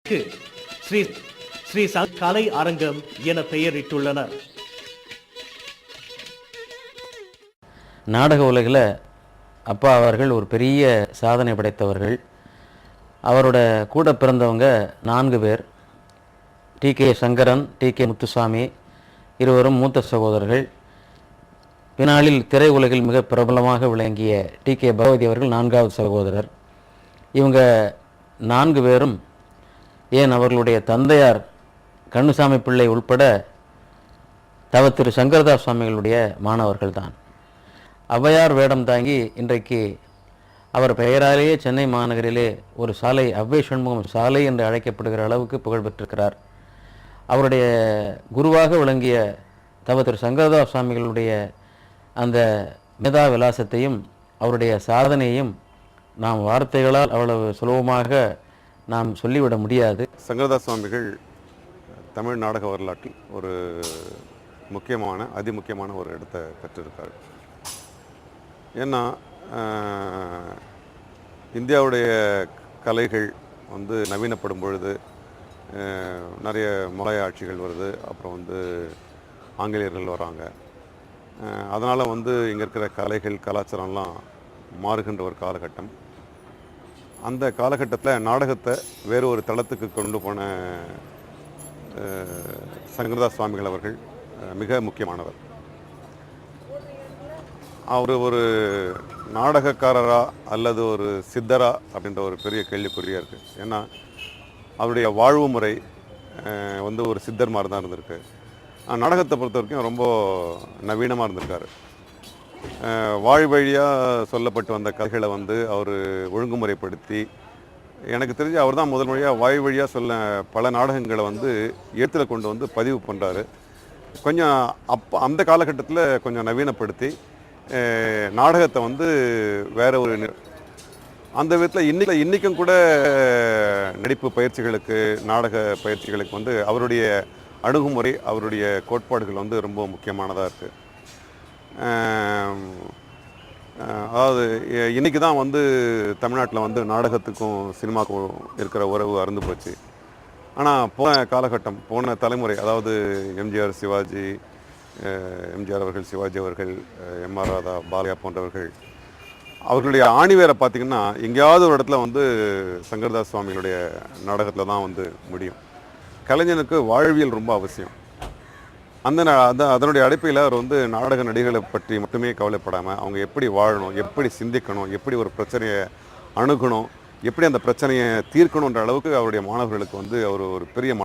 ஸ்ரீ ஸ்ரீ கலை அரங்கம் என பெயரிட்டுள்ளனர். நாடக உலகில் அப்பா அவர்கள் ஒரு பெரிய சாதனை படைத்தவர்கள். அவரோட கூட பிறந்தவங்க 4 பேர். டி.கே. சங்கரன், டி.கே. முத்துசாமி இருவரும் மூத்த சகோதரர்கள். பின்னாளில் திரை உலகில் மிக பிரபலமாக விளங்கிய டி.கே. பகவதி அவர்கள் 4வது சகோதரர். இவங்க 4 பேரும், ஏன் அவர்களுடைய தந்தையார் கண்ணுசாமி பிள்ளை உள்பட திரு சங்கரதாஸ் சுவாமிகளுடைய மாணவர்கள் தான். ஔவையார் வேடம் தாங்கி இன்றைக்கு அவர் பெயராலேயே சென்னை மாநகரிலே ஒரு சாலை, ஔவை சண்முகம் சாலை என்று அழைக்கப்படுகிற அளவுக்கு புகழ் பெற்றிருக்கிறார். அவருடைய குருவாக விளங்கிய திரு சங்கரதாஸ் சுவாமிகளுடைய அந்த மேதா விலாசத்தையும் அவருடைய சாதனையையும் நாம் வார்த்தைகளால் அவ்வளவு சுலபமாக நாம் சொல்லிவிட முடியாது. சங்கரதாஸ் சுவாமிகள் தமிழ் நாடக வரலாற்றில் ஒரு முக்கியமான, அதிமுக்கியமான ஒரு இடத்தை பெற்றிருக்கார். ஏன்னா இந்தியாவுடைய கலைகள் நவீனப்படும் பொழுது நிறைய முகலாய ஆட்சிகள் வருது, அப்புறம் ஆங்கிலேயர்கள் வராங்க. அதனால் இங்கே இருக்கிற கலைகள், கலாச்சாரம்லாம் மாறுகின்ற ஒரு காலகட்டம். அந்த காலகட்டத்தில் நாடகத்தை வேறு ஒரு தளத்துக்கு கொண்டு போன சங்கரதாஸ் சுவாமிகள் அவர்கள் மிக முக்கியமானவர். அவர் ஒரு நாடகக்காரரா அல்லது ஒரு சித்தரா அப்படின்ற ஒரு பெரிய கேள்விக்குறியாக இருக்குது. ஏன்னா அவருடைய வாழ்வு முறை ஒரு சித்தர் மாதிரி தான் இருந்திருக்கு. நாடகத்தை பொறுத்த வரைக்கும் ரொம்ப நவீனமாக இருந்திருக்காரு. வாய் வழியாக சொல்லப்பட்டு வந்த கதைகளை அவர் ஒழுங்குமுறைப்படுத்தி, எனக்கு தெரிஞ்சு அவர் தான் முதல் வழியாக வாய் வழியாக சொல்ல பல நாடகங்களை எழுத்தில் கொண்டு பதிவு பண்ணுறாரு. கொஞ்சம் அந்த காலகட்டத்தில் கொஞ்சம் நவீனப்படுத்தி நாடகத்தை வேற ஒரு அந்த விதத்தில் இன்றைக்கும் கூட நடிப்பு பயிற்சிகளுக்கு, நாடக பயிற்சிகளுக்கு அவருடைய அணுகுமுறை, அவருடைய கோட்பாடுகள் ரொம்ப முக்கியமானதாக இருக்குது. அதாவது இன்றைக்கி தான் தமிழ்நாட்டில் நாடகத்துக்கும் சினிமாவுக்கும் இருக்கிற உறவு அறுந்து போச்சு. ஆனால் போன காலகட்டம், போன தலைமுறை, அதாவது எம்ஜிஆர், சிவாஜி, எம்ஜிஆர் அவர்கள், சிவாஜி அவர்கள், எம்.ஆர். ராதா, பாலையா போன்றவர்கள், அவர்களுடைய ஆணிவேரை பார்த்திங்கன்னா எங்கேயாவது ஒரு இடத்துல சங்கரதாஸ் சுவாமிகளுடைய நாடகத்தில் தான் முடியும். கலைஞனுக்கு வாழ்வியல் ரொம்ப அவசியம். அதனுடைய அடிப்படையில் அவர் நாடக நடிகளை பற்றி மட்டுமே கவலைப்படாமல் அவங்க எப்படி வாழணும், எப்படி சிந்திக்கணும், எப்படி ஒரு பிரச்சனையை அணுகணும், எப்படி அந்த பிரச்சனையை தீர்க்கணுன்ற அளவுக்கு அவருடைய மாணவர்களுக்கு அவர் ஒரு பெரிய